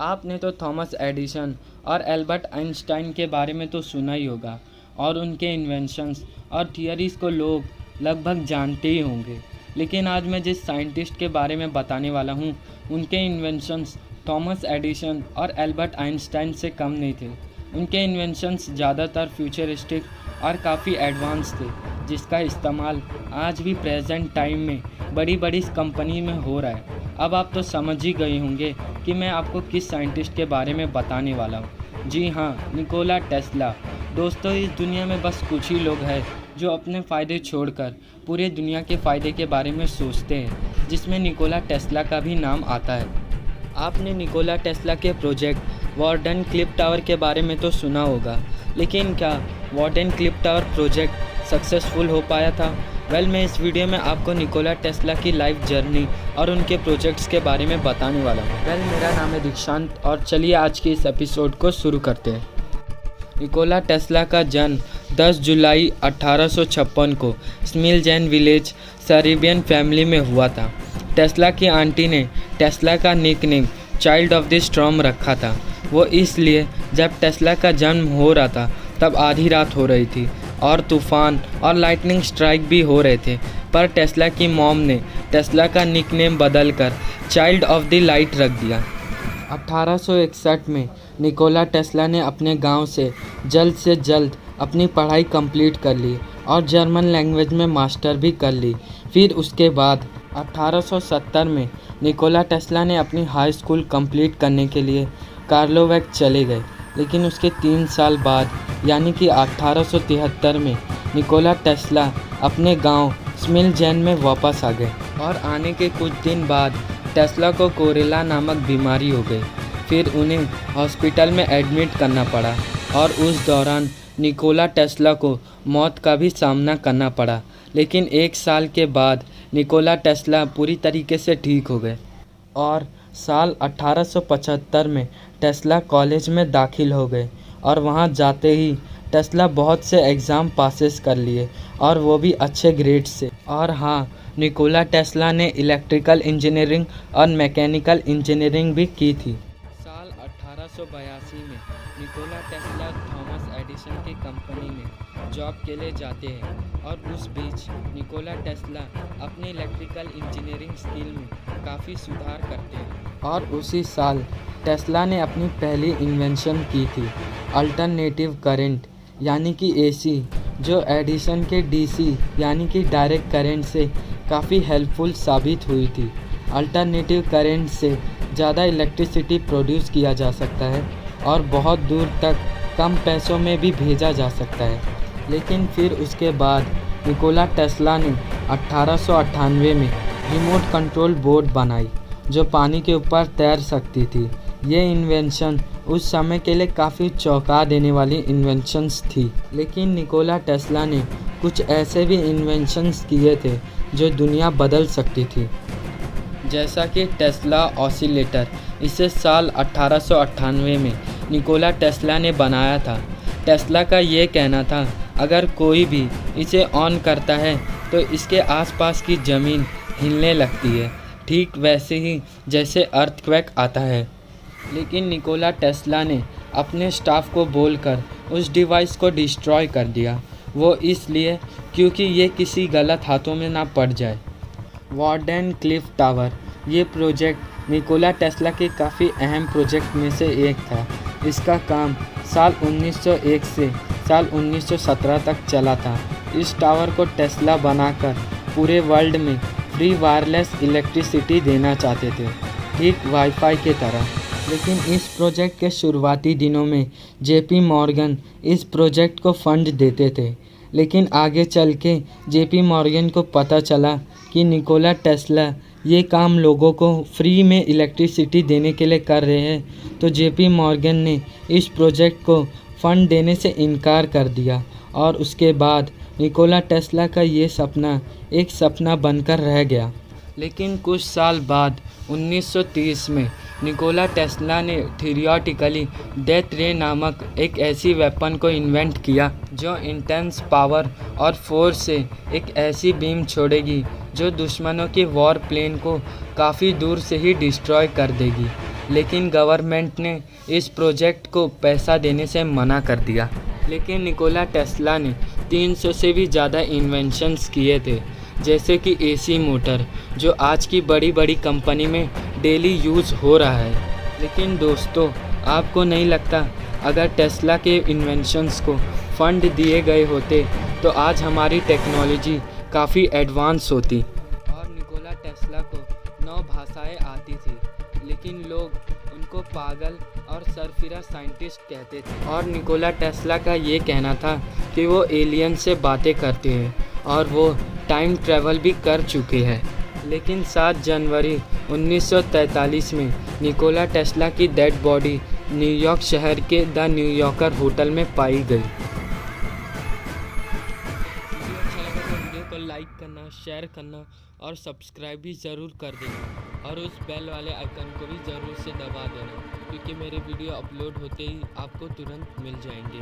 आपने तो Thomas Edison और एल्बर्ट आइंस्टाइन के बारे में तो सुना ही होगा और उनके इन्वेंशंस और थियरीज़ को लोग लगभग जानते ही होंगे। लेकिन आज मैं जिस साइंटिस्ट के बारे में बताने वाला हूँ, उनके इन्वेंशंस थॉमस एडिसन और एल्बर्ट आइंस्टाइन से कम नहीं थे। उनके इन्वेंशंस ज़्यादातर फ्यूचरिस्टिक और काफ़ी एडवांस थे, जिसका इस्तेमाल आज भी प्रेजेंट टाइम में बड़ी बड़ी कंपनी में हो रहा है। अब आप तो समझ ही गए होंगे कि मैं आपको किस साइंटिस्ट के बारे में बताने वाला हूँ। जी हाँ, निकोला टेस्ला। दोस्तों, इस दुनिया में बस कुछ ही लोग हैं जो अपने फ़ायदे छोड़कर पूरे दुनिया के फ़ायदे के बारे में सोचते हैं, जिसमें निकोला टेस्ला का भी नाम आता है। आपने निकोला टेस्ला के प्रोजेक्ट वार्डन क्लिफ टावर के बारे में तो सुना होगा, लेकिन क्या warden Cliff tower project successful हो पाया था? मैं इस वीडियो में आपको निकोला टेस्ला की लाइफ जर्नी और उनके प्रोजेक्ट्स के बारे में बताने वाला हूँ। मेरा नाम है दीक्षांत और चलिए आज के इस एपिसोड को शुरू करते हैं। निकोला टेस्ला का जन्म 10 जुलाई 1856 को स्मिलजेन विलेज, सरेबियन फैमिली में हुआ था। टेस्ला की आंटी ने टेस्ला का nickname child of the storm रखा था। वो इसलिए जब टेस्ला का जन्म हो रहा था तब आधी रात हो रही थी और तूफ़ान और लाइटनिंग स्ट्राइक भी हो रहे थे, पर टेस्ला की मॉम ने टेस्ला का निकनेम बदलकर चाइल्ड ऑफ द लाइट रख दिया। 1861 में निकोला टेस्ला ने अपने गांव से जल्द अपनी पढ़ाई कंप्लीट कर ली और जर्मन लैंग्वेज में मास्टर भी कर ली। फिर उसके बाद 1870 में निकोला टेस्ला ने अपनी हाई स्कूल कंप्लीट करने के लिए कार्लोवैक चले गए, लेकिन उसके 3 साल बाद यानी कि 1873 में निकोला टेस्ला अपने गांव स्मिलजेन में वापस आ गए और आने के कुछ दिन बाद टेस्ला को कोरेला नामक बीमारी हो गई। फिर उन्हें हॉस्पिटल में एडमिट करना पड़ा और उस दौरान निकोला टेस्ला को मौत का भी सामना करना पड़ा। लेकिन 1 साल के बाद निकोला टेस्ला पूरी तरीके से ठीक हो गए और साल 1875 में टेस्ला कॉलेज में दाखिल हो गए और वहां जाते ही टेस्ला बहुत से एग्ज़ाम पासेस कर लिए और वो भी अच्छे ग्रेड से। और हाँ, निकोला टेस्ला ने इलेक्ट्रिकल इंजीनियरिंग और मैकेनिकल इंजीनियरिंग भी की थी। साल 1882 में निकोला टेस्ला थॉमस एडिसन की कंपनी में जॉब के लिए जाते हैं और उस बीच निकोला टेस्ला अपने इलेक्ट्रिकल इंजीनियरिंग स्किल में काफ़ी सुधार करते हैं और उसी साल टेस्ला ने अपनी पहली इन्वेंशन की थी, अल्टरनेटिव करंट यानी कि एसी, जो एडिसन के डीसी यानी कि डायरेक्ट करंट से काफ़ी हेल्पफुल साबित हुई थी। अल्टरनेटिव करंट से ज़्यादा इलेक्ट्रिसिटी प्रोड्यूस किया जा सकता है और बहुत दूर तक कम पैसों में भी भेजा जा सकता है। लेकिन फिर उसके बाद निकोला टेस्ला ने 1898 में रिमोट कंट्रोल बोट बनाई जो पानी के ऊपर तैर सकती थी। ये इन्वेंशन उस समय के लिए काफ़ी चौंका देने वाली इन्वेंशंस थी। लेकिन निकोला टेस्ला ने कुछ ऐसे भी इन्वेंशंस किए थे जो दुनिया बदल सकती थी, जैसा कि टेस्ला ऑसिलेटर। इसे साल 1898 में निकोला टेस्ला ने बनाया था। टेस्ला का ये कहना था, अगर कोई भी इसे ऑन करता है तो इसके आसपास की ज़मीन हिलने लगती है, ठीक वैसे ही जैसे अर्थक्वेक आता है। लेकिन निकोला टेस्ला ने अपने स्टाफ को बोलकर उस डिवाइस को डिस्ट्रॉय कर दिया, वो इसलिए क्योंकि ये किसी गलत हाथों में ना पड़ जाए। वार्डन क्लिफ टावर, ये प्रोजेक्ट निकोला टेस्ला के काफ़ी अहम प्रोजेक्ट में से एक था। इसका काम साल 1901 से साल 1917 तक चला था। इस टावर को टेस्ला बनाकर पूरे वर्ल्ड में फ्री वायरलेस इलेक्ट्रिसिटी देना चाहते थे, ठीक वाईफाई के तरह। लेकिन इस प्रोजेक्ट के शुरुआती दिनों में जेपी मॉर्गन इस प्रोजेक्ट को फंड देते थे, लेकिन आगे चल के जेपी मॉर्गन को पता चला कि निकोला टेस्ला ये काम लोगों को फ्री में इलेक्ट्रिसिटी देने के लिए कर रहे हैं, तो जेपी मॉर्गन ने इस प्रोजेक्ट को फंड देने से इनकार कर दिया और उसके बाद निकोला टेस्ला का ये सपना एक सपना बनकर रह गया। लेकिन कुछ साल बाद 1930 में निकोला टेस्ला ने थियोरेटिकली डेथ रे नामक एक ऐसी वेपन को इन्वेंट किया जो इंटेंस पावर और फोर्स से एक ऐसी बीम छोड़ेगी जो दुश्मनों की वॉर प्लेन को काफ़ी दूर से ही डिस्ट्रॉय कर देगी। लेकिन गवर्नमेंट ने इस प्रोजेक्ट को पैसा देने से मना कर दिया। लेकिन निकोला टेस्ला ने 300 से भी ज़्यादा इन्वेंशंस किए थे, जैसे कि एसी मोटर, जो आज की बड़ी बड़ी कंपनी में डेली यूज़ हो रहा है। लेकिन दोस्तों, आपको नहीं लगता अगर टेस्ला के इन्वेंशंस को फंड दिए गए होते तो आज हमारी टेक्नोलॉजी काफ़ी एडवांस होती। और निकोला टेस्ला को 9 भाषाएं आती थी, लेकिन लोग उनको पागल और सरफिरा साइंटिस्ट कहते थे। और निकोला टेस्ला का ये कहना था कि वो एलियन से बातें करते हैं और वो टाइम ट्रैवल भी कर चुके हैं। लेकिन 7 जनवरी 1943 में निकोला टेस्ला की डेड बॉडी न्यूयॉर्क शहर के द न्यूयॉर्कर होटल में पाई गई। वीडियो अच्छा लगा तो वीडियो को लाइक करना, शेयर करना और सब्सक्राइब भी ज़रूर कर देना, और उस बेल वाले आइकन को भी ज़रूर से दबा देना, क्योंकि मेरे वीडियो अपलोड होते ही आपको तुरंत मिल जाएंगे।